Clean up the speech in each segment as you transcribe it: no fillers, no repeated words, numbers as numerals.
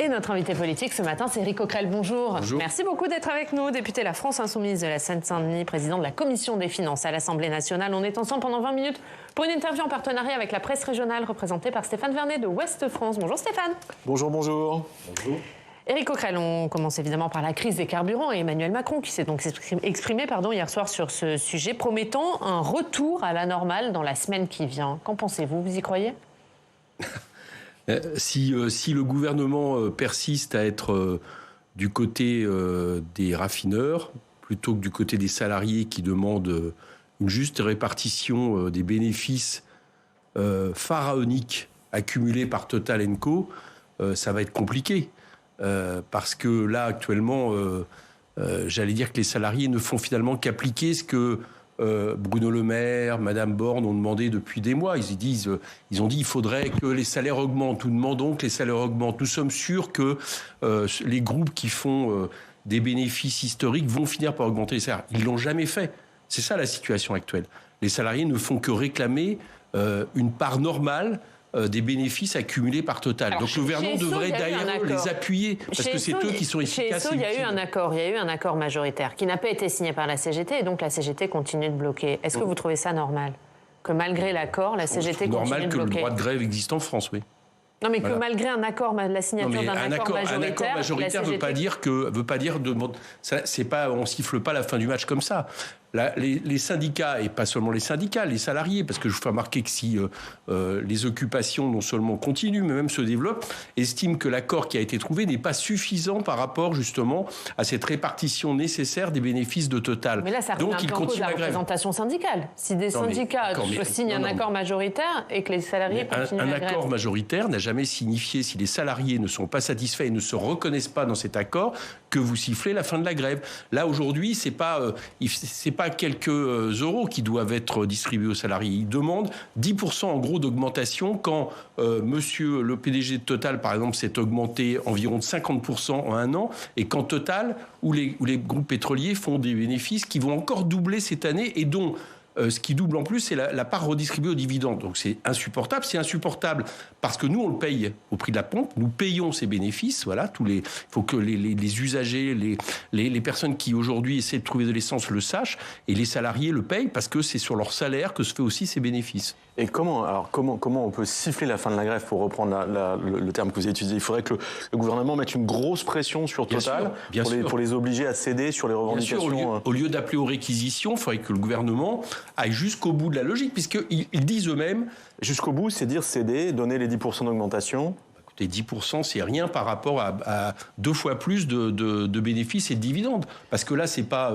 Et notre invité politique ce matin, c'est Éric Coquerel. Bonjour. Bonjour. Merci beaucoup d'être avec nous. Député La France Insoumise de la Seine-Saint-Denis, président de la Commission des finances à l'Assemblée nationale. On est ensemble pendant 20 minutes pour une interview en partenariat avec la presse régionale représentée par Stéphane Vernet de Ouest France. Bonjour Stéphane. Bonjour, bonjour. Bonjour. Éric Coquerel, on commence évidemment par la crise des carburants et Emmanuel Macron qui s'est donc exprimé hier soir sur ce sujet, promettant un retour à la normale dans la semaine qui vient. Qu'en pensez-vous? Vous y croyez? Si le gouvernement persiste à être du côté des raffineurs, plutôt que du côté des salariés qui demandent une juste répartition des bénéfices pharaoniques accumulés par Total & Co, ça va être compliqué. Parce que là, actuellement, j'allais dire que les salariés ne font finalement qu'appliquer ce que Bruno Le Maire, Madame Borne ont demandé depuis des mois. Ils ont dit qu'il faudrait que les salaires augmentent. Nous demandons que les salaires augmentent. Nous sommes sûrs que les groupes qui font des bénéfices historiques vont finir par augmenter les salaires. Ils ne l'ont jamais fait. C'est ça la situation actuelle. Les salariés ne font que réclamer une part normale des bénéfices accumulés par Total. Alors, donc le gouvernement devrait d'ailleurs les appuyer, parce que c'est eux qui sont efficaces. Chez ESSO, il y a eu un accord majoritaire qui n'a pas été signé par la CGT, et donc la CGT continue de bloquer. Est-ce que vous trouvez ça normal? Que malgré l'accord, la CGT continue de bloquer? C'est normal que le droit de grève existe en France, oui. Non, mais que malgré un accord, la signature d'un accord majoritaire... Un accord majoritaire ne veut pas dire c'est pas, on siffle pas la fin du match comme ça. Les syndicats, et pas seulement les syndicats, les salariés, parce que je vous fais remarquer que si les occupations non seulement continuent, mais même se développent, estiment que l'accord qui a été trouvé n'est pas suffisant par rapport justement à cette répartition nécessaire des bénéfices de Total. Mais là, ça remet un peu en cause la représentation syndicale. Si des syndicats signent un accord majoritaire et que les salariés continuent la grève... Un accord majoritaire n'a jamais signifié, si les salariés ne sont pas satisfaits et ne se reconnaissent pas dans cet accord, que vous sifflez la fin de la grève. Là, aujourd'hui, c'est pas quelques euros qui doivent être distribués aux salariés. Ils demandent 10% en gros d'augmentation quand monsieur le PDG de Total, par exemple, s'est augmenté environ de 50% en un an, et quand Total ou les groupes pétroliers font des bénéfices qui vont encore doubler cette année et dont ce qui double en plus, c'est la part redistribuée aux dividendes. Donc c'est insupportable. C'est insupportable parce que nous, on le paye au prix de la pompe. Nous payons ces bénéfices. Voilà, il faut que les usagers, les personnes qui aujourd'hui essaient de trouver de l'essence le sachent, et les salariés le payent parce que c'est sur leur salaire que se fait aussi ces bénéfices. Et comment on peut siffler la fin de la grève, pour reprendre le terme que vous avez utilisé? Il faudrait que le gouvernement mette une grosse pression sur Total pour les obliger à céder sur les revendications. Bien sûr, au lieu d'appeler aux réquisitions, il faudrait que le gouvernement aille jusqu'au bout de la logique, puisqu'ils disent eux-mêmes... Jusqu'au bout, c'est dire céder, donner les 10% d'augmentation. Écoutez, 10%, c'est rien par rapport à 2 fois plus de bénéfices et de dividendes. Parce que là, c'est pas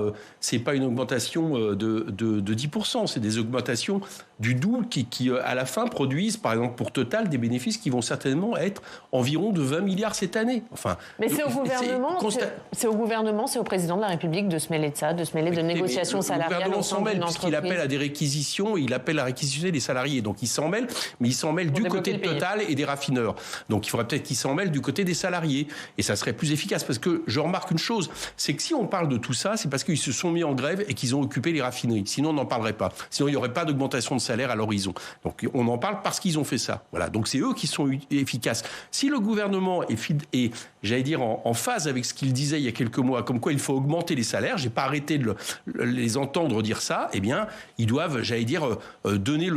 une augmentation de 10%, c'est des augmentations du double qui, à la fin, produisent, par exemple, pour Total, des bénéfices qui vont certainement être environ de 20 milliards cette année. Enfin, mais c'est au gouvernement, c'est au président de la République de se mêler de ça, de se mêler de négociations salariales. Le gouvernement s'en mêle, puisqu'il appelle à des réquisitions, il appelle à réquisitionner les salariés. Donc il s'en mêle, mais il s'en mêle du côté de Total et des raffineurs. Donc il faudrait peut-être qu'il s'en mêle du côté des salariés. Et ça serait plus efficace. Parce que je remarque une chose, c'est que si on parle de tout ça, c'est parce qu'ils se sont mis en grève et qu'ils ont occupé les raffineries. Sinon, on n'en parlerait pas. Sinon, il n'y aurait pas d'augmentation de salaire à l'horizon. Donc on en parle parce qu'ils ont fait ça. Voilà. Donc c'est eux qui sont efficaces. Si le gouvernement est j'allais dire, en phase avec ce qu'il disait il y a quelques mois, comme quoi il faut augmenter les salaires, j'ai pas arrêté de les entendre dire ça, eh bien, ils doivent, j'allais dire, donner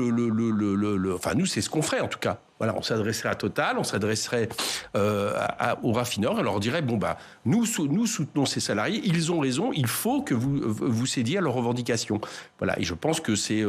enfin, nous, c'est ce qu'on ferait, en tout cas. Voilà, on s'adresserait à Total, on s'adresserait aux raffineurs, et on leur dirait, nous soutenons ces salariés, ils ont raison, il faut que vous cédiez à leurs revendications. Voilà, et je pense que c'est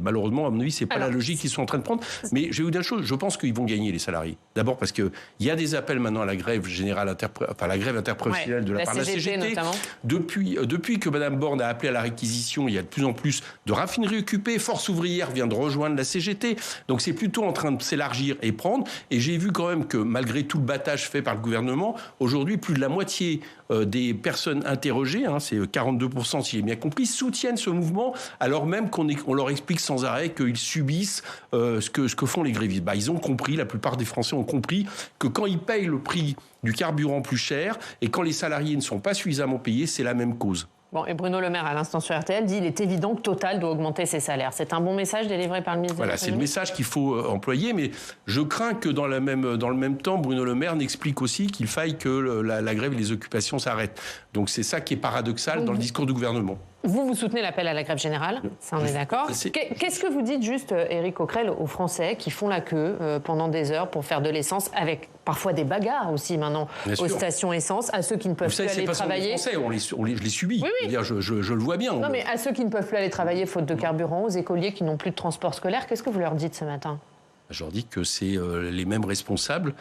malheureusement, à mon avis, c'est pas la logique qu'ils sont en train de prendre. Mais je vais vous dire une chose, je pense qu'ils vont gagner, les salariés. D'abord parce qu'il y a des appels maintenant à la grève générale, la grève interprofessionnelle de la part de la CGT. Notamment. Depuis que Mme Borne a appelé à la réquisition, il y a de plus en plus de raffineries occupées. Force ouvrière vient de rejoindre la CGT. Donc c'est plutôt en train de s'élargir et prendre. Et j'ai vu quand même que malgré tout le battage fait par le gouvernement, aujourd'hui, plus de la moitié des personnes interrogées, c'est 42% si j'ai bien compris, soutiennent ce mouvement, alors même qu'on leur explique sans arrêt qu'ils subissent ce que font les grévistes. Ils ont compris, la plupart des Français ont compris que quand ils payent le prix du carburant plus cher et quand les salariés ne sont pas suffisamment payés, c'est la même cause. Bon, et Bruno Le Maire, à l'instant sur RTL, dit qu'il est évident que Total doit augmenter ses salaires. C'est un bon message délivré par le ministre de l'économie. Voilà, c'est le message qu'il faut employer, mais je crains que dans le même temps, Bruno Le Maire n'explique aussi qu'il faille que la grève et les occupations s'arrêtent. Donc c'est ça qui est paradoxal dans le discours du gouvernement. Vous soutenez l'appel à la grève générale, ça on est d'accord. Qu'est-ce que vous dites juste, Éric Coquerel, aux Français qui font la queue pendant des heures pour faire de l'essence, avec parfois des bagarres aussi maintenant aux stations essence, à ceux qui ne peuvent plus aller travailler. Les Français, je les subis. Oui. Je le vois bien. Non, mais à ceux qui ne peuvent plus aller travailler faute de carburant, aux écoliers qui n'ont plus de transport scolaire, qu'est-ce que vous leur dites ce matin ? Je leur dis que c'est les mêmes responsables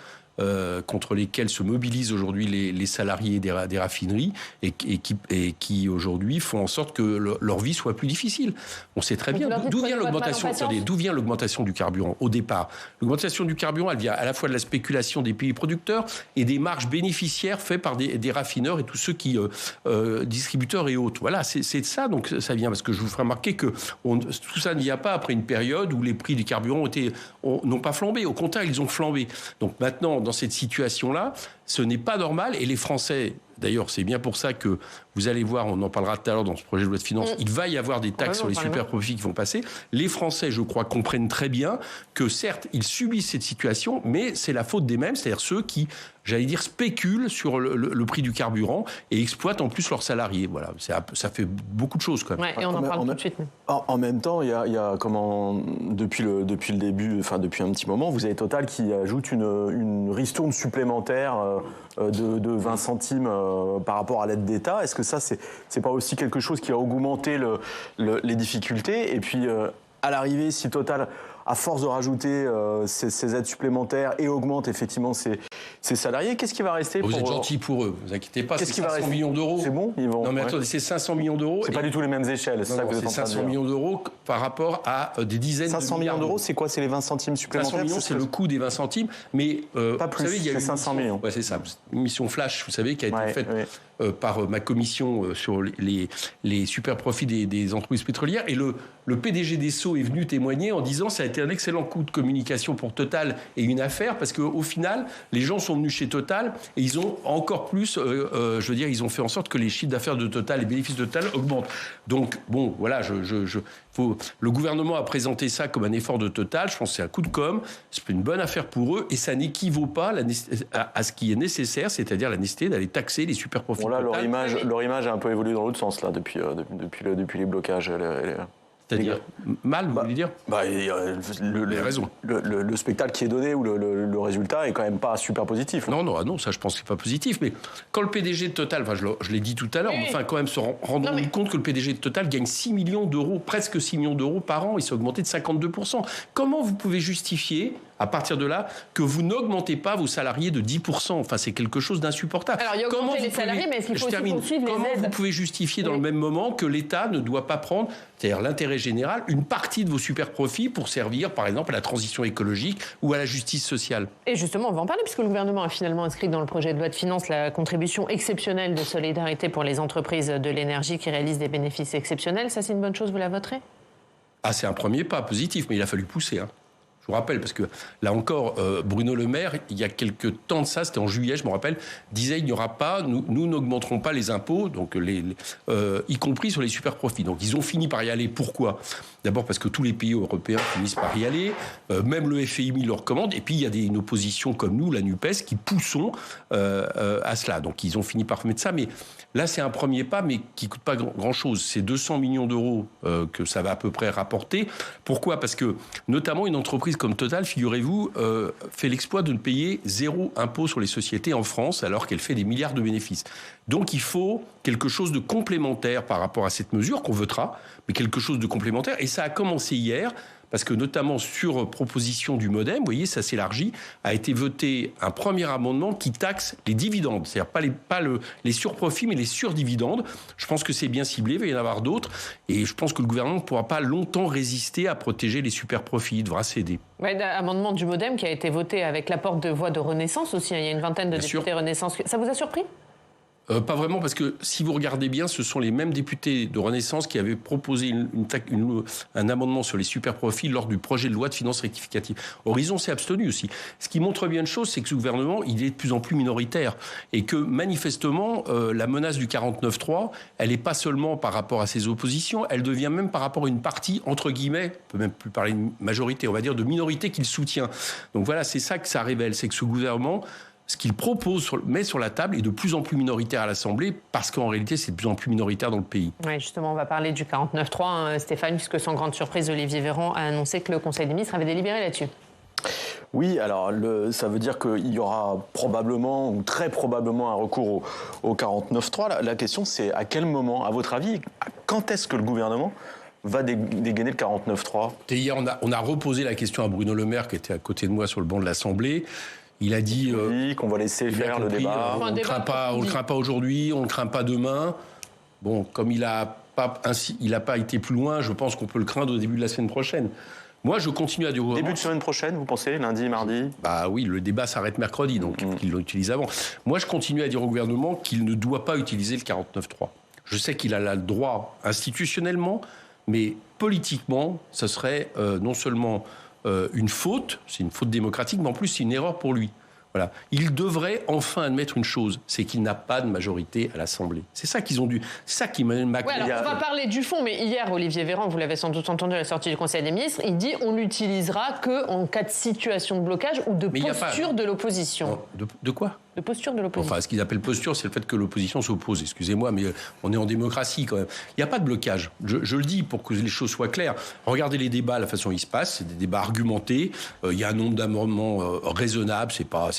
contre lesquels se mobilisent aujourd'hui les salariés des raffineries et qui aujourd'hui font en sorte que leur vie soit plus difficile. On sait très bien d'où vient l'augmentation du carburant au départ. L'augmentation du carburant, elle vient à la fois de la spéculation des pays producteurs et des marges bénéficiaires faites par des raffineurs et tous ceux qui distributeurs et autres. Voilà, c'est de ça donc ça vient, parce que je vous ferai remarquer que tout ça ne vient pas après une période où les prix du carburant n'ont pas flambé. Au contraire, ils ont flambé. Donc maintenant, dans cette situation-là, ce n'est pas normal. Et les Français, d'ailleurs, c'est bien pour ça que vous allez voir, on en parlera tout à l'heure dans ce projet de loi de finances, il va y avoir des taxes sur les super profits qui vont passer. Les Français, je crois, comprennent très bien que certes, ils subissent cette situation, mais c'est la faute des mêmes, c'est-à-dire ceux qui, j'allais dire, spéculent sur le prix du carburant et exploitent en plus leurs salariés. Voilà, ça fait beaucoup de choses quand même. Ouais, et on en parle tout de suite. En même temps, il y a depuis le début, enfin depuis un petit moment, vous avez Total qui ajoute une ristourne supplémentaire de 20 centimes par rapport à l'aide d'État. Est-ce que ça, c'est pas aussi quelque chose qui a augmenté les difficultés ? Et puis, à l'arrivée, si Total, à force de rajouter ces aides supplémentaires et augmente effectivement ses salariés, qu'est-ce qui va rester Vous êtes gentil pour eux, vous inquiétez pas, c'est 500 millions d'euros. C'est bon, Non mais attendez, c'est 500 millions d'euros. C'est pas du tout les mêmes échelles, c'est ça que vous êtes en train de dire. C'est 500 millions d'euros par rapport à des dizaines de milliards. 500 millions d'euros, c'est quoi ? C'est les 20 centimes supplémentaires ? 500 millions, c'est le coût des 20 centimes, mais pas plus, vous savez, il y a eu 500 millions. Ouais, c'est ça, une mission flash, vous savez, qui a été faite par ma commission sur les super profits des entreprises pétrolières. Et le PDG d'Esso est venu témoigner en disant ça a été un excellent coup de communication pour Total et une affaire, parce qu'au final, les gens sont venus chez Total et ils ont encore plus, ils ont fait en sorte que les chiffres d'affaires de Total, les bénéfices de Total augmentent. Donc, bon, voilà, le gouvernement a présenté ça comme un effort de Total. Je pense que c'est un coup de com', c'est une bonne affaire pour eux et ça n'équivaut pas à ce qui est nécessaire, c'est-à-dire la nécessité d'aller taxer les super profits. Bon là, leur image a un peu évolué dans l'autre sens là depuis les blocages. C'est-à-dire mal, vous voulez dire ? Il y a raison. Le spectacle qui est donné ou le résultat est quand même pas super positif. Non, ça je pense que c'est pas positif. Mais quand le PDG de Total, je l'ai dit tout à l'heure, enfin quand même se rendre compte que le PDG de Total gagne 6 millions d'euros, presque 6 millions d'euros par an, il s'est augmenté de 52%. Comment vous pouvez justifier, à partir de là, que vous n'augmentez pas vos salariés de 10%? Enfin, c'est quelque chose d'insupportable. Alors, il y a augmenté les salariés, mais est-ce qu'il faut aussi poursuivre les aides ? Comment vous pouvez justifier dans le même moment que l'État ne doit pas prendre, c'est-à-dire l'intérêt général, une partie de vos super profits pour servir, par exemple, à la transition écologique ou à la justice sociale? Et justement, on va en parler, puisque le gouvernement a finalement inscrit dans le projet de loi de finances la contribution exceptionnelle de solidarité pour les entreprises de l'énergie qui réalisent des bénéfices exceptionnels. Ça, c'est une bonne chose, vous la voterez ? C'est un premier pas positif, mais il a fallu pousser, Je vous rappelle, parce que là encore, Bruno Le Maire, il y a quelques temps de ça, c'était en juillet, je me rappelle, disait il n'y aura pas, nous n'augmenterons pas les impôts, donc y compris sur les super profits. Donc ils ont fini par y aller. Pourquoi ? D'abord parce que tous les pays européens finissent par y aller, même le FMI le recommande, et puis il y a une opposition comme nous, la NUPES, qui poussons à cela. Donc ils ont fini par mettre ça, mais là c'est un premier pas, mais qui ne coûte pas grand-chose. C'est 200 millions d'euros que ça va à peu près rapporter. Pourquoi ? Parce que, notamment, une entreprise comme Total, figurez-vous, fait l'exploit de ne payer 0 impôt sur les sociétés en France, alors qu'elle fait des milliards de bénéfices. Donc il faut quelque chose de complémentaire par rapport à cette mesure qu'on votera, mais quelque chose de complémentaire. Et ça a commencé hier, parce que notamment sur proposition du MoDem, vous voyez, ça s'élargit, a été voté un premier amendement qui taxe les dividendes, c'est-à-dire pas les surprofits, mais les surdividendes. Je pense que c'est bien ciblé, il va y en avoir d'autres, et je pense que le gouvernement ne pourra pas longtemps résister à protéger les superprofits, il devra céder. Ouais, amendement du MoDem qui a été voté avec l'apport de voix de Renaissance aussi, il y a une vingtaine de députés Renaissance. Ça vous a surpris ? Pas vraiment, parce que si vous regardez bien, ce sont les mêmes députés de Renaissance qui avaient proposé un amendement sur les superprofits lors du projet de loi de finances rectificative. Horizon s'est abstenu aussi. Ce qui montre bien une chose, c'est que ce gouvernement, il est de plus en plus minoritaire. Et que manifestement, la menace du 49.3, elle n'est pas seulement par rapport à ses oppositions, elle devient même par rapport à une partie, entre guillemets, on peut même plus parler de majorité, on va dire de minorité qu'il soutient. Donc voilà, c'est ça que ça révèle, c'est que ce gouvernement, ce qu'il propose, met sur la table, est de plus en plus minoritaire à l'Assemblée, parce qu'en réalité, c'est de plus en plus minoritaire dans le pays. Oui, justement, on va parler du 49.3, Stéphane, puisque sans grande surprise, Olivier Véran a annoncé que le Conseil des ministres avait délibéré là-dessus. Oui, alors ça veut dire qu'il y aura probablement, ou très probablement, un recours au 49.3. La question, c'est à quel moment, à votre avis, quand est-ce que le gouvernement va dégainer le 49.3 ? Hier, on a reposé la question à Bruno Le Maire, qui était à côté de moi sur le banc de l'Assemblée. Il a dit qu'on va laisser faire le débat. On ne le craint pas aujourd'hui, on ne le craint pas demain. Bon, comme il n'a pas été plus loin, je pense qu'on peut le craindre au début de la semaine prochaine. Moi, je continue à dire... Début de semaine prochaine, vous pensez ? Lundi, mardi ? Bah oui, le débat s'arrête mercredi, donc il l'utilise avant. Moi, je continue à dire au gouvernement qu'il ne doit pas utiliser le 49.3. Je sais qu'il a le droit institutionnellement, mais politiquement, ce serait non seulement... une faute, c'est une faute démocratique, mais en plus c'est une erreur pour lui. Voilà. Il devrait enfin admettre une chose, c'est qu'il n'a pas de majorité à l'Assemblée. C'est ça qu'ils ont dû. C'est ça qui m'a. Ouais, alors on va parler du fond, mais hier, Olivier Véran, vous l'avez sans doute entendu à la sortie du Conseil des ministres, il dit on l'utilisera qu'en cas de situation de blocage ou de posture de l'opposition. De quoi ? De posture de l'opposition. Enfin, ce qu'ils appellent posture, c'est le fait que l'opposition s'oppose. Excusez-moi, mais on est en démocratie quand même. Il n'y a pas de blocage. Je le dis pour que les choses soient claires. Regardez les débats, la façon dont ils se passent. C'est des débats argumentés. Il y a un nombre d'amendements raisonnable. C'est pas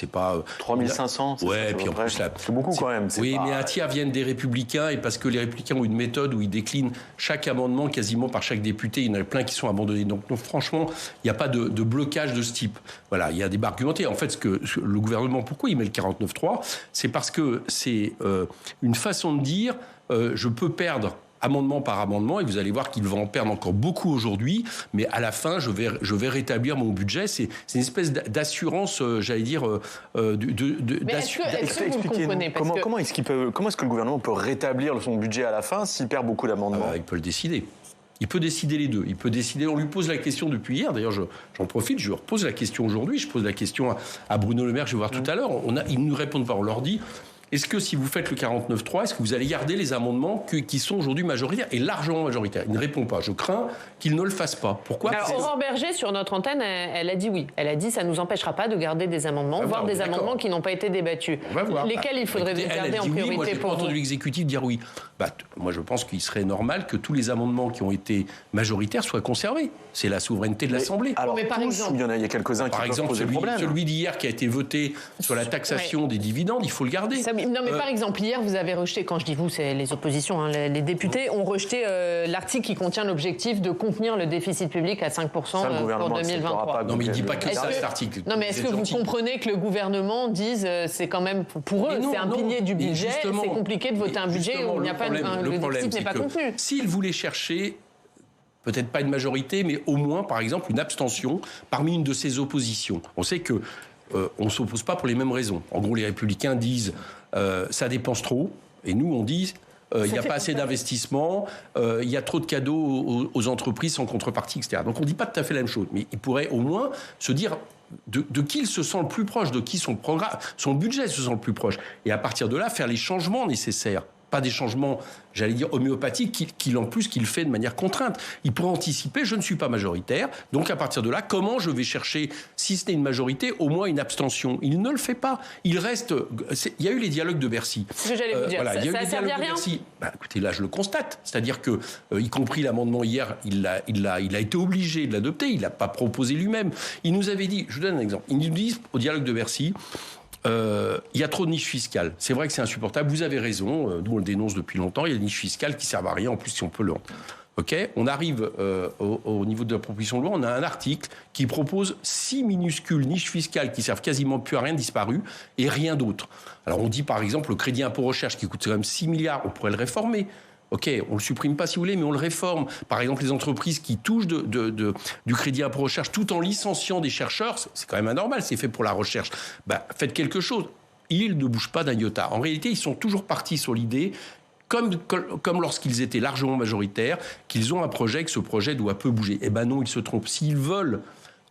3500. Ouais, puis en plus c'est beaucoup quand même. Oui, mais un tiers viennent des Républicains, et parce que les Républicains ont une méthode où ils déclinent chaque amendement quasiment par chaque député. Il y en a plein qui sont abandonnés. Donc franchement, il n'y a pas de blocage de ce type. Voilà, il y a des débats argumentés. En fait, le gouvernement, pourquoi il met le 49.3 ? C'est parce que c'est une façon de dire je peux perdre amendement par amendement, et vous allez voir qu'il va en perdre encore beaucoup aujourd'hui, mais à la fin, je vais rétablir mon budget. C'est une espèce d'assurance, j'allais dire... est-ce que vous comprenez comment est-ce que le gouvernement peut rétablir son budget à la fin s'il perd beaucoup d'amendements ? Il peut le décider. Il peut décider les deux. Il peut décider. On lui pose la question depuis hier. D'ailleurs, j'en profite. Je lui repose la question aujourd'hui. Je pose la question à Bruno Le Maire. Je vais voir tout à l'heure. Ils ne nous répondent pas. On leur dit est-ce que si vous faites le 49.3, est-ce que vous allez garder les amendements qui sont aujourd'hui majoritaires et largement majoritaires ? Il ne répond pas. Je crains qu'il ne le fasse pas. Pourquoi ? Alors, Aurore Berger, sur notre antenne, elle a dit oui. Elle a dit ça ne nous empêchera pas de garder des amendements, voire des amendements qui n'ont pas été débattus. On va voir. Lesquels il faudrait garder en priorité moi, pour vous ? J'ai pas entendu l'exécutif dire oui. Moi, je pense qu'il serait normal que tous les amendements qui ont été majoritaires soient conservés. C'est la souveraineté de l'Assemblée. Alors, mais par exemple, il y a quelques-uns qui peuvent poser problème. Celui d'hier qui a été voté sur la taxation des dividendes, il faut le garder. Par exemple, hier, vous avez rejeté, quand je dis vous, c'est les oppositions, les députés ont rejeté l'article qui contient l'objectif de contenir le déficit public à 5% pour 2023. Non, mais il ne dit pas que ça, cet article. Non, mais est-ce que vous comprenez que le gouvernement dise c'est quand même, pour eux, c'est un pilier du budget, c'est compliqué de voter un budget où il n'y a pas le déficit n'est pas contenu. S'ils voulaient chercher peut-être pas une majorité, mais au moins, par exemple, une abstention parmi une de ces oppositions. On sait que on ne s'oppose pas pour les mêmes raisons. En gros, les Républicains disent ça dépense trop, et nous, on dit il n'y a pas assez d'investissement, il y a trop de cadeaux aux entreprises sans contrepartie, etc. Donc on ne dit pas tout à fait la même chose, mais il pourrait au moins se dire de qui il se sent le plus proche, de qui son budget se sent le plus proche, et à partir de là, faire les changements nécessaires. Pas des changements, j'allais dire, homéopathiques qu'il fait de manière contrainte. Il pourrait anticiper, je ne suis pas majoritaire, donc à partir de là, comment je vais chercher, si ce n'est une majorité, au moins une abstention ? Il ne le fait pas. Il reste... Il y a eu les dialogues de Bercy. C'est ce que j'allais vous dire. Voilà, ça a servi à rien ? Écoutez, là, je le constate. C'est-à-dire que, y compris l'amendement hier, il a été obligé de l'adopter. Il n'a pas proposé lui-même. Il nous avait dit, je vous donne un exemple, il nous dit au dialogue de Bercy... il y a trop de niches fiscales. C'est vrai que c'est insupportable. Vous avez raison. Nous, on le dénonce depuis longtemps. Il y a des niches fiscales qui servent à rien. En plus, si on peut le... OK ? On arrive au niveau de la proposition de loi. On a un article qui propose 6 minuscules niches fiscales qui servent quasiment plus à rien, disparues, et rien d'autre. Alors, on dit, par exemple, le crédit impôt recherche qui coûte quand même 6 milliards. On pourrait le réformer. OK, on ne le supprime pas si vous voulez, mais on le réforme. Par exemple, les entreprises qui touchent du crédit impôt recherche tout en licenciant des chercheurs, c'est quand même anormal, c'est fait pour la recherche. Faites quelque chose. ils ne bougent pas d'un iota. En réalité, ils sont toujours partis sur l'idée, comme lorsqu'ils étaient largement majoritaires, qu'ils ont un projet, que ce projet doit peu bouger. Eh ben non, ils se trompent. S'ils veulent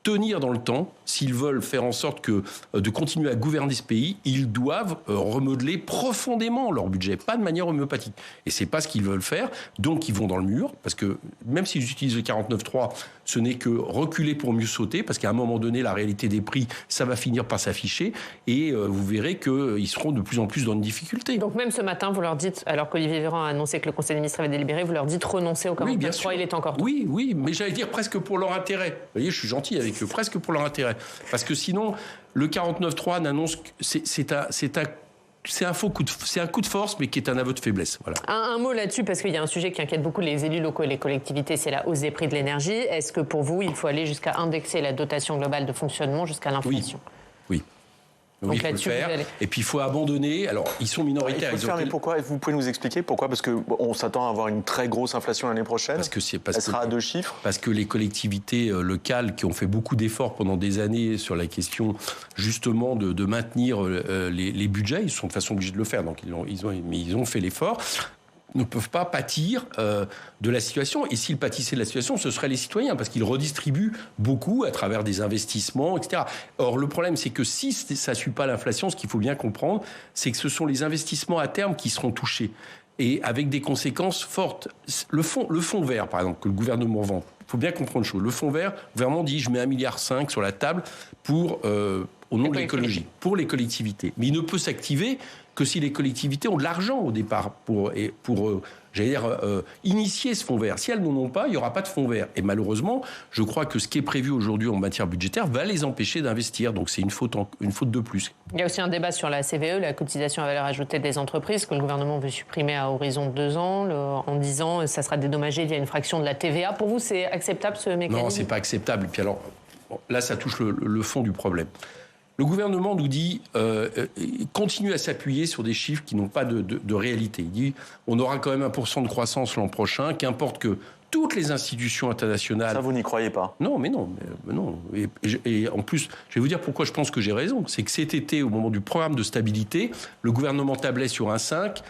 tenir dans le temps, s'ils veulent faire en sorte de continuer à gouverner ce pays, ils doivent remodeler profondément leur budget, pas de manière homéopathique. Et c'est pas ce qu'ils veulent faire, donc ils vont dans le mur, parce que même s'ils utilisent le 49.3, ce n'est que reculer pour mieux sauter, parce qu'à un moment donné, la réalité des prix, ça va finir par s'afficher, et vous verrez qu'ils seront de plus en plus dans une difficulté. Donc même ce matin, vous leur dites, alors qu'Olivier Véran a annoncé que le Conseil des ministres avait délibéré, vous leur dites renoncer au 49.3, il est encore temps. Oui, mais j'allais dire presque pour leur intérêt. Vous voyez, je suis gentil avec eux, presque pour leur intérêt. Parce que sinon, le 49.3 n'annonce que c'est un coup de force, mais qui est un aveu de faiblesse. Voilà. Un mot là-dessus, parce qu'il y a un sujet qui inquiète beaucoup les élus locaux et les collectivités, c'est la hausse des prix de l'énergie. Est-ce que pour vous, il faut aller jusqu'à indexer la dotation globale de fonctionnement jusqu'à l'inflation ? Oui. Donc il faut le faire. Et puis il faut abandonner. Alors ils sont minoritaires. Il faut le faire, mais pourquoi ? Vous pouvez nous expliquer pourquoi ? Parce qu'on s'attend à avoir une très grosse inflation l'année prochaine. Elle sera à 2 chiffres. Parce que les collectivités locales qui ont fait beaucoup d'efforts pendant des années sur la question justement de maintenir les budgets, ils sont de toute façon obligés de le faire. Donc ils ont fait l'effort. Ne peuvent pas pâtir de la situation. Et s'ils pâtissaient de la situation, ce seraient les citoyens, parce qu'ils redistribuent beaucoup à travers des investissements, etc. Or, le problème, c'est que si ça ne suit pas l'inflation, ce qu'il faut bien comprendre, c'est que ce sont les investissements à terme qui seront touchés, et avec des conséquences fortes. Le fonds vert, par exemple, que le gouvernement vend, il faut bien comprendre une chose. Le fonds vert, le gouvernement dit, je mets 1,5 milliard sur la table au nom de l'écologie, pour les collectivités. Mais il ne peut s'activer que si les collectivités ont de l'argent au départ pour initier ce fonds vert. Si elles n'en ont pas, il n'y aura pas de fonds vert. Et malheureusement, je crois que ce qui est prévu aujourd'hui en matière budgétaire va les empêcher d'investir. Donc c'est une faute de plus. Il y a aussi un débat sur la CVE, la cotisation à valeur ajoutée des entreprises, que le gouvernement veut supprimer à horizon de 2 ans, en disant que ça sera dédommagé via une fraction de la TVA. Pour vous, c'est acceptable ce mécanisme ? Non, c'est pas acceptable. Et puis alors, là, ça touche le fond du problème. Le gouvernement nous dit continue à s'appuyer sur des chiffres qui n'ont pas de réalité. Il dit on aura quand même 1% de croissance l'an prochain, qu'importe que toutes les institutions internationales... Ça, vous n'y croyez pas ? Non, mais non. Et en plus, je vais vous dire pourquoi je pense que j'ai raison. C'est que cet été, au moment du programme de stabilité, le gouvernement tablait sur un 5.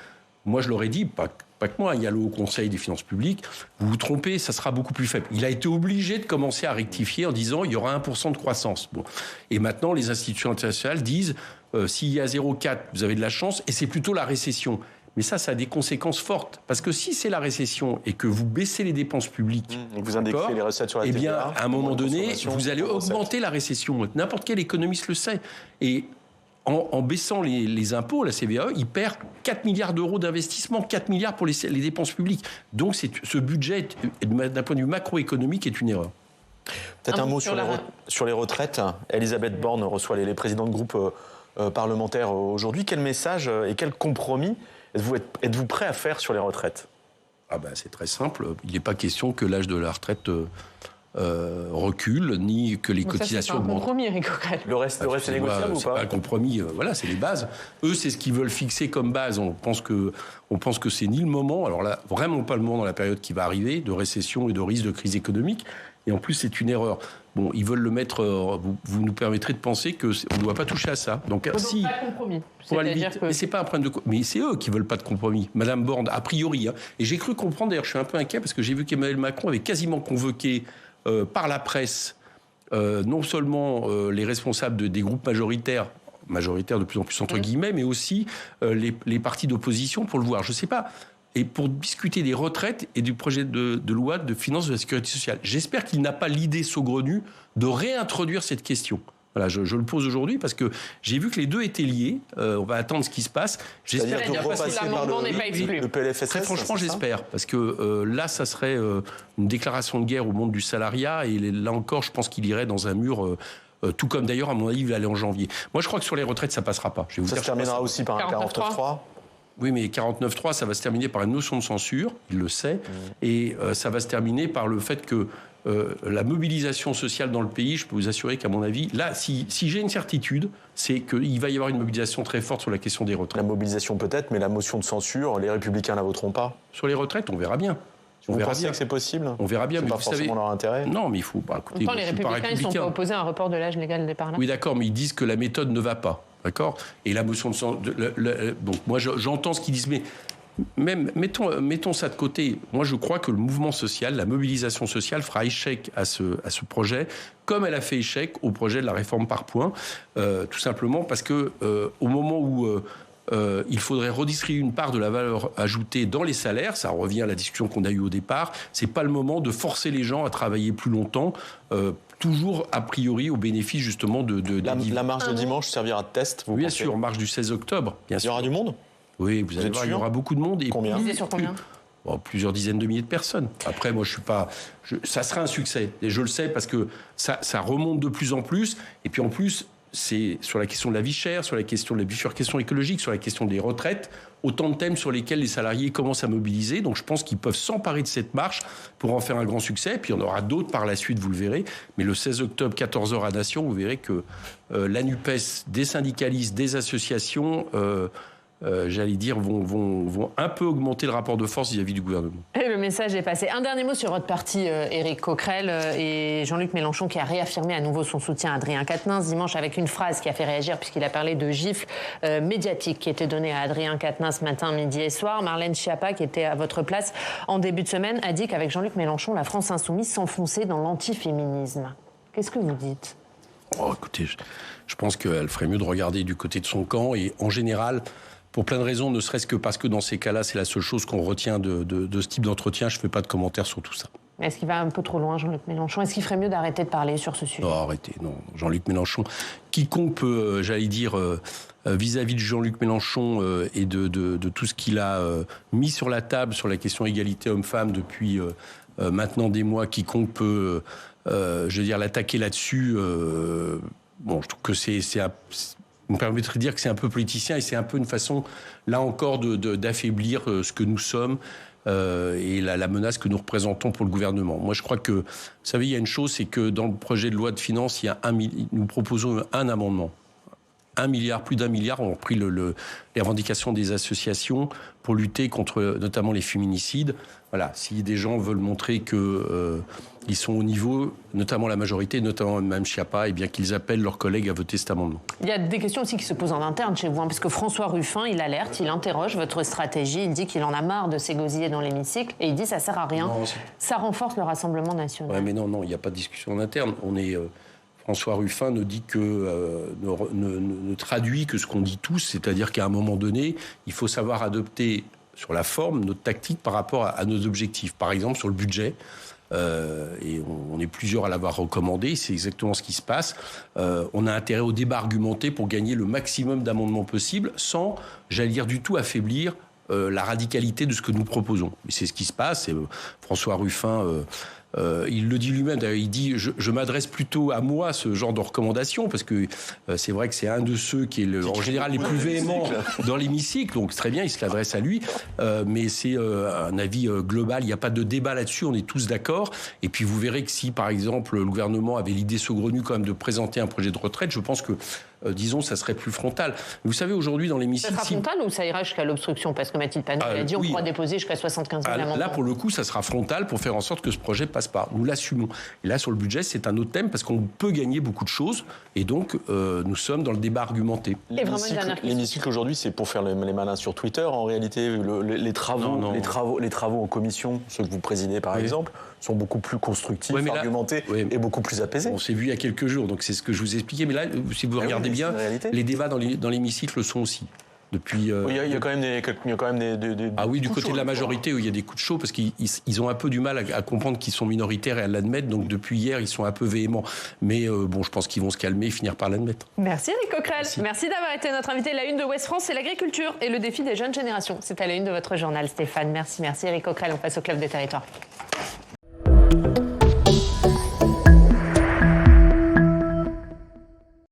Moi, je leur ai dit, pas que moi, il y a le Haut Conseil des finances publiques, vous vous trompez, ça sera beaucoup plus faible. Il a été obligé de commencer à rectifier en disant il y aura 1% de croissance. Bon. Et maintenant, les institutions internationales disent s'il y a 0,4, vous avez de la chance, et c'est plutôt la récession. Mais ça a des conséquences fortes. Parce que si c'est la récession et que vous baissez les dépenses publiques, vous indexez les recettes sur la TVA, eh bien, à un moment donné, vous allez augmenter la récession. N'importe quel économiste le sait. Et en baissant les impôts, la CVAE, il perd 4 milliards d'euros d'investissement, 4 milliards pour les dépenses publiques. Donc ce budget, d'un point de vue macroéconomique, est une erreur. Peut-être un mot sur les retraites. Elisabeth Borne reçoit les présidents de groupes parlementaires aujourd'hui. Quel message et quel compromis êtes-vous prêt à faire sur les retraites ? C'est très simple. Il n'est pas question que l'âge de la retraite... recule, ni que les cotisations augmentent. C'est un compromis, Éric Coquerel. Le reste est négociable ou pas ? C'est pas un compromis, voilà, c'est les bases. Eux, c'est ce qu'ils veulent fixer comme base. On pense que c'est ni le moment, alors là, vraiment pas le moment dans la période qui va arriver, de récession et de risque de crise économique. Et en plus, c'est une erreur. Bon, ils veulent le mettre. Vous nous permettrez de penser que on ne doit pas toucher à ça. Donc, si. Pas de compromis. Mais c'est pas un problème de. Mais c'est eux qui veulent pas de compromis. Madame Borne, a priori. Et j'ai cru comprendre. D'ailleurs, je suis un peu inquiet parce que j'ai vu qu'Emmanuel Macron avait quasiment convoqué par la presse non seulement les responsables des groupes majoritaires de plus en plus entre guillemets, mais aussi les partis d'opposition pour le voir. Je sais pas. Et pour discuter des retraites et du projet de loi de finances de la sécurité sociale. J'espère qu'il n'a pas l'idée saugrenue de réintroduire cette question. Voilà, je le pose aujourd'hui parce que j'ai vu que les deux étaient liés. On va attendre ce qui se passe. J'espère que l'amendement n'est pas exclu. Le PLFSS. Très franchement, j'espère. Parce que là, ça serait une déclaration de guerre au monde du salariat. Et là encore, je pense qu'il irait dans un mur... tout comme d'ailleurs, à mon avis, il va aller en janvier. Moi, je crois que sur les retraites, ça passera pas. Ça se terminera aussi par un 49.3 ? Oui, mais 49.3, ça va se terminer par une notion de censure, il le sait, et ça va se terminer par le fait que la mobilisation sociale dans le pays, je peux vous assurer qu'à mon avis, là, si j'ai une certitude, c'est qu'il va y avoir une mobilisation très forte sur la question des retraites. La mobilisation peut-être, mais la motion de censure, les Républicains ne la voteront pas. Sur les retraites, on verra bien. Vous pensez que c'est possible? On verra bien. C'est pas forcément leur intérêt. Non, mais il faut. Écoutez, les Républicains, ils ne sont pas opposés à un report de l'âge légal de départ là. Oui, d'accord, mais ils disent que la méthode ne va pas. D'accord. Et la motion donc moi, j'entends ce qu'ils disent, mais même mettons ça de côté. Moi, je crois que le mouvement social, la mobilisation sociale, fera échec à ce projet, comme elle a fait échec au projet de la réforme par points, tout simplement parce que au moment où il faudrait redistribuer une part de la valeur ajoutée dans les salaires. Ça revient à la discussion qu'on a eue au départ. C'est pas le moment de forcer les gens à travailler plus longtemps, toujours a priori au bénéfice justement de la marche de dimanche servira de test. Bien sûr, marche du 16 octobre. Bien sûr. Il y aura du monde. Oui, vous allez voir, il y aura beaucoup de monde. Et combien? Vous sur combien? Plusieurs dizaines de milliers de personnes. Après, moi, je suis pas. Ça sera un succès. Et je le sais parce que ça remonte de plus en plus. Et puis en plus, c'est sur la question de la vie chère, sur la question de la bifurcation écologique, sur la question des retraites, autant de thèmes sur lesquels les salariés commencent à mobiliser. Donc je pense qu'ils peuvent s'emparer de cette marche pour en faire un grand succès. Puis il y en aura d'autres par la suite, vous le verrez. Mais le 16 octobre, 14h à Nation, vous verrez que la NUPES, des syndicalistes, des associations... j'allais dire, vont un peu augmenter le rapport de force vis-à-vis du gouvernement. Et le message est passé. Un dernier mot sur votre parti, Éric Coquerel et Jean-Luc Mélenchon, qui a réaffirmé à nouveau son soutien à Adrien Quatennens dimanche avec une phrase qui a fait réagir puisqu'il a parlé de gifles médiatiques qui étaient données à Adrien Quatennens matin, midi et soir. Marlène Schiappa, qui était à votre place en début de semaine, a dit qu'avec Jean-Luc Mélenchon, la France insoumise s'enfonçait dans l'antiféminisme. Qu'est-ce que vous dites? Écoutez, je pense qu'elle ferait mieux de regarder du côté de son camp et en général... Pour plein de raisons, ne serait-ce que parce que dans ces cas-là, c'est la seule chose qu'on retient de ce type d'entretien. Je ne fais pas de commentaires sur tout ça. Est-ce qu'il va un peu trop loin, Jean-Luc Mélenchon? Est-ce qu'il ferait mieux d'arrêter de parler sur ce sujet? Non, arrêtez, non. Jean-Luc Mélenchon, quiconque peut, j'allais dire, vis-à-vis de Jean-Luc Mélenchon et de tout ce qu'il a mis sur la table sur la question égalité homme-femme depuis maintenant des mois, quiconque peut, je veux dire, l'attaquer là-dessus, je trouve que c'est vous me permettrez de dire que c'est un peu politicien et c'est un peu une façon, là encore, d'affaiblir ce que nous sommes et la menace que nous représentons pour le gouvernement. Moi, je crois que, vous savez, il y a une chose, c'est que dans le projet de loi de finances, nous proposons un amendement. 1 milliard, plus d'1 milliard, ont pris les revendications des associations pour lutter contre notamment les féminicides. Voilà, si des gens veulent montrer que ils sont au niveau, notamment la majorité, notamment Mme Schiappa, et bien qu'ils appellent leurs collègues à voter cet amendement. Il y a des questions aussi qui se posent en interne chez vous, parce que François Ruffin, il alerte, il interroge votre stratégie, il dit qu'il en a marre de s'égosiller dans l'hémicycle, et il dit ça sert à rien, ça renforce le Rassemblement national. Ouais, mais non, il n'y a pas de discussion en interne. François Ruffin ne dit ne traduit que ce qu'on dit tous, c'est-à-dire qu'à un moment donné, il faut savoir adopter sur la forme notre tactique par rapport à nos objectifs. Par exemple, sur le budget, et on est plusieurs à l'avoir recommandé, c'est exactement ce qui se passe. On a intérêt au débat argumenté pour gagner le maximum d'amendements possible sans, j'allais dire, du tout affaiblir la radicalité de ce que nous proposons. Et c'est ce qui se passe. Et, François Ruffin... il le dit lui-même, d'ailleurs, il dit je m'adresse plutôt à moi ce genre de recommandations parce que c'est vrai que c'est un de ceux qui est en général les plus véhéments dans l'hémicycle, donc très bien, il se l'adresse à lui, mais c'est un avis global, il n'y a pas de débat là-dessus, on est tous d'accord. Et puis vous verrez que si par exemple le gouvernement avait l'idée saugrenue quand même de présenter un projet de retraite, je pense que disons, ça serait plus frontal. Vous savez, aujourd'hui, dans l'hémicycle... Ça sera frontal ou ça ira jusqu'à l'obstruction? Parce que Mathilde Panot a dit on pourra déposer jusqu'à 75 000 amendements. Là, pour le coup, ça sera frontal pour faire en sorte que ce projet passe pas. Nous l'assumons. Et là, sur le budget, c'est un autre thème parce qu'on peut gagner beaucoup de choses. Et donc, nous sommes dans le débat argumenté. L'hémicycle aujourd'hui, c'est pour faire les malins sur Twitter. En réalité, les travaux en commission, ceux que vous présidez par exemple, sont beaucoup plus constructifs, argumentés et beaucoup plus apaisés. On s'est vu il y a quelques jours, donc c'est ce que je vous ai expliqué. Mais là, si vous regardez bien, les débats dans l'hémicycle le sont aussi. Depuis, il y a quand même des ah oui, du côté de la majorité, où il y a des coups de chaud, parce qu'ils ont un peu du mal à comprendre qu'ils sont minoritaires et à l'admettre. Donc depuis hier, ils sont un peu véhéments. Mais je pense qu'ils vont se calmer et finir par l'admettre. Merci Éric Coquerel. Merci d'avoir été notre invité. La une de Ouest France, c'est l'agriculture et le défi des jeunes générations. C'est à la une de votre journal, Stéphane. Merci Éric Coquerel. On passe au Club des Territoires.